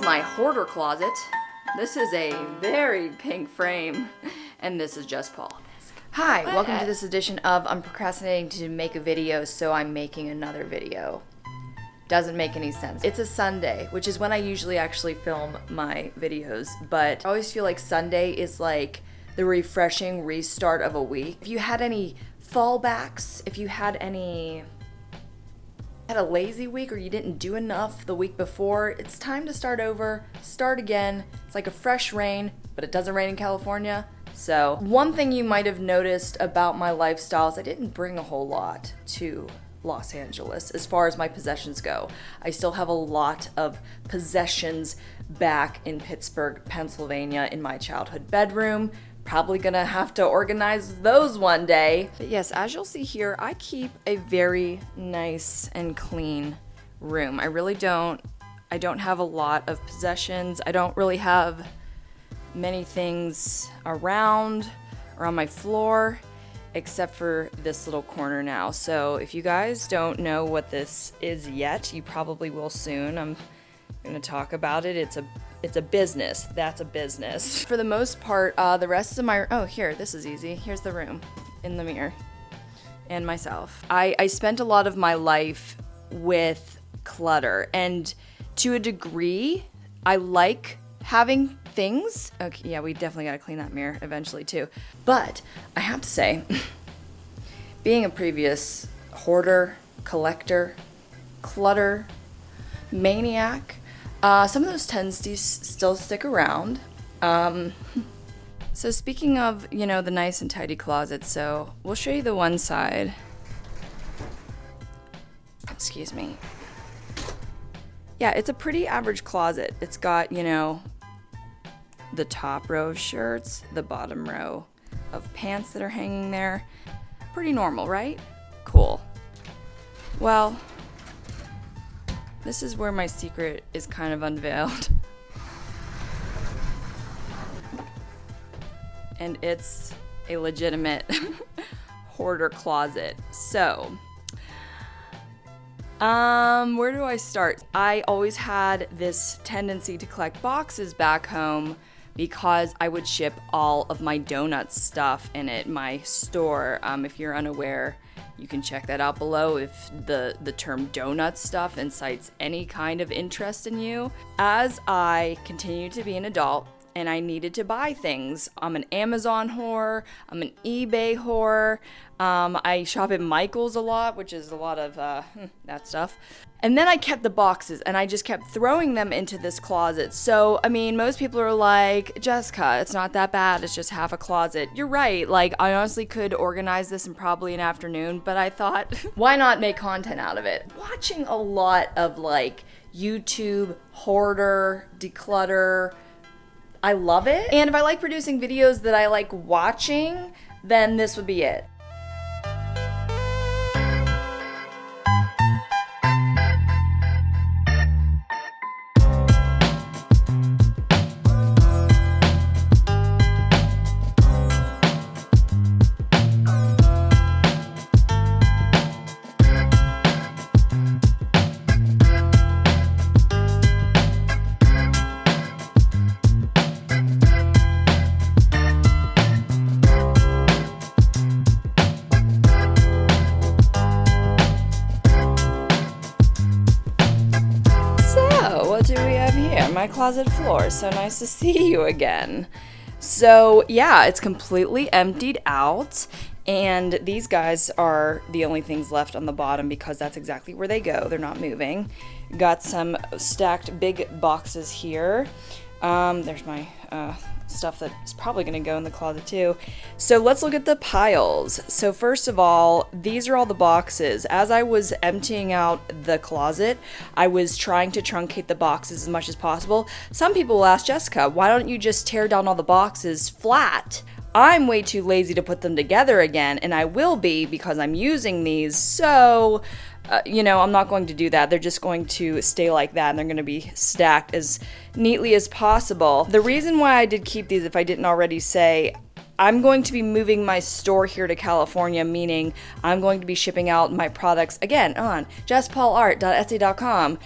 my hoarder closet. This is a very pink frame, and this is Jess Paul. Hi, welcome to this edition of I'm procrastinating to make a video, so I'm making another video. Doesn't make any sense. It's a Sunday, which is when I usually actually film my videos, but I always feel like Sunday is like the refreshing restart of a week. If you had any fallbacks, if you had a lazy week or you didn't do enough the week before, it's time to start over, start again. It's like a fresh rain, but it doesn't rain in California. So one thing you might have noticed about my lifestyle is I didn't bring a whole lot to Los Angeles as far as my possessions go. I still have a lot of possessions back in Pittsburgh, Pennsylvania in my childhood bedroom. Probably gonna have to organize those one day. But yes, as you'll see here, I keep a very nice and clean room. I don't have a lot of possessions. I don't really have many things around or on my floor, except for this little corner now. So if you guys don't know what this is yet, you probably will soon. I'm gonna talk about it. It's a business. That's a business. For the most part, the rest of my, oh, here, this is easy. Here's the room in the mirror and myself. I spent a lot of my life with clutter, and to a degree, I like having things. Okay, yeah, we definitely gotta clean that mirror eventually too. But I have to say, being a previous hoarder, collector, clutter, maniac, some of those tendencies still stick around. So speaking of, the nice and tidy closet, so we'll show you the one side. Excuse me. Yeah, it's a pretty average closet. It's got, the top row of shirts, the bottom row of pants that are hanging there. Pretty normal, right? Cool. Well, this is where my secret is kind of unveiled. And it's a legitimate hoarder closet. So, where do I start? I always had this tendency to collect boxes back home because I would ship all of my donuts stuff in it, my store. If you're unaware, you can check that out below if the term donut stuff incites any kind of interest in you. As I continued to be an adult and I needed to buy things, I'm an Amazon whore, I'm an eBay whore, I shop at Michael's a lot, which is a lot of that stuff. And then I kept the boxes and I just kept throwing them into this closet. So, most people are like, Jessica, it's not that bad, it's just half a closet. You're right, I honestly could organize this in probably an afternoon, but I thought, why not make content out of it? Watching a lot of YouTube, hoarder, declutter, I love it. And if I like producing videos that I like watching, then this would be it. My closet floor. So nice to see you again. So yeah, it's completely emptied out, and these guys are the only things left on the bottom because that's exactly where they go. They're not moving. Got some stacked big boxes here. There's my stuff that's probably going to go in the closet too. So let's look at the piles. So first of all, these are all the boxes. As I was emptying out the closet, I was trying to truncate the boxes as much as possible. Some people will ask, Jessica, why don't you just tear down all the boxes flat? I'm way too lazy to put them together again, and I will be because I'm using these. So I'm not going to do that. They're just going to stay like that, and they're going to be stacked as neatly as possible. The reason why I did keep these, if I didn't already say, I'm going to be moving my store here to California, meaning I'm going to be shipping out my products again on jesspaulart.etsy.com.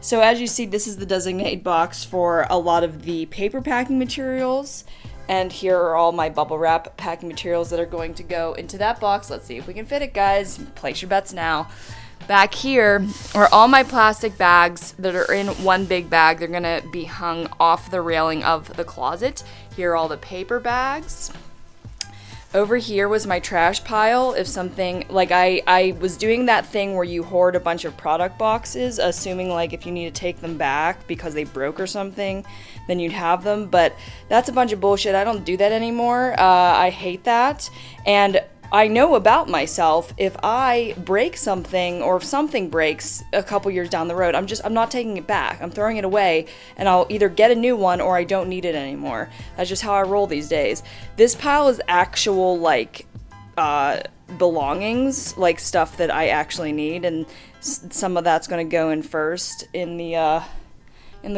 So as you see, this is the designated box for a lot of the paper packing materials. And here are all my bubble wrap packing materials that are going to go into that box. Let's see if we can fit it, guys. Place your bets now. Back here are all my plastic bags that are in one big bag. They're gonna be hung off the railing of the closet. Here are all the paper bags. Over here was my trash pile. If something, like I was doing that thing where you hoard a bunch of product boxes, assuming like if you need to take them back because they broke or something, then you'd have them. But that's a bunch of bullshit. I don't do that anymore. I hate that. And I know about myself, if I break something or if something breaks a couple years down the road, I'm not taking it back. I'm throwing it away and I'll either get a new one or I don't need it anymore. That's just how I roll these days. This pile is actual like belongings, like stuff that I actually need, and some of that's gonna go in first in the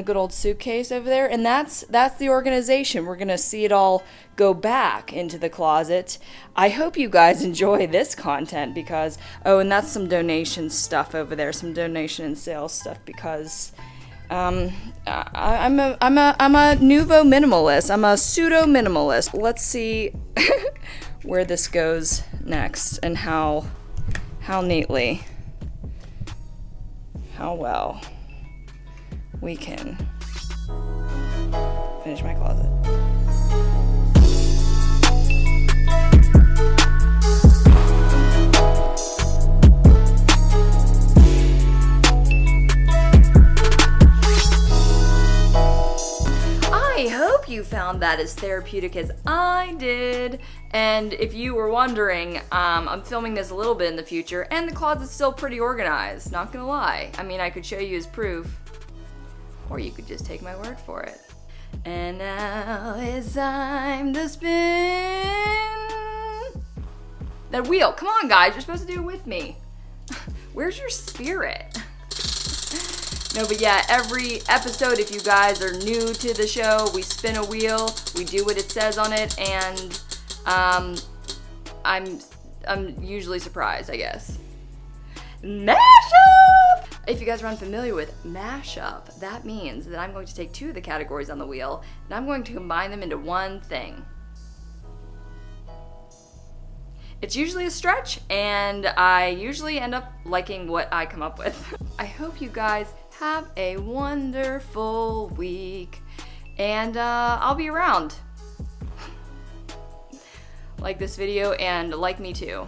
good old suitcase over there, and that's the organization. We're gonna see it all go back into the closet. I hope you guys enjoy this content because, oh, and that's some donation stuff over there, some donation and sales stuff, because I'm a nouveau minimalist. I'm a pseudo minimalist. Let's see where this goes next and how neatly, how well we can finish my closet. I hope you found that as therapeutic as I did. And if you were wondering, I'm filming this a little bit in the future, and the closet's still pretty organized, not gonna lie. I mean, I could show you as proof, or you could just take my word for it. And now it's time to spin that wheel. Come on, guys, you're supposed to do it with me. Where's your spirit? No, but yeah, every episode, if you guys are new to the show, we spin a wheel, we do what it says on it, and I'm usually surprised, I guess. Mashup! If you guys are unfamiliar with mashup, that means that I'm going to take two of the categories on the wheel and I'm going to combine them into one thing. It's usually a stretch, and I usually end up liking what I come up with. I hope you guys have a wonderful week, and I'll be around. Like this video and like me too,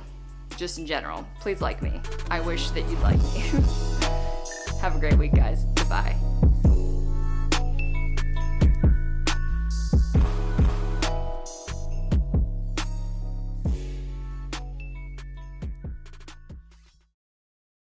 just in general. Please like me. I wish that you'd like me. Have a great week, guys. Goodbye.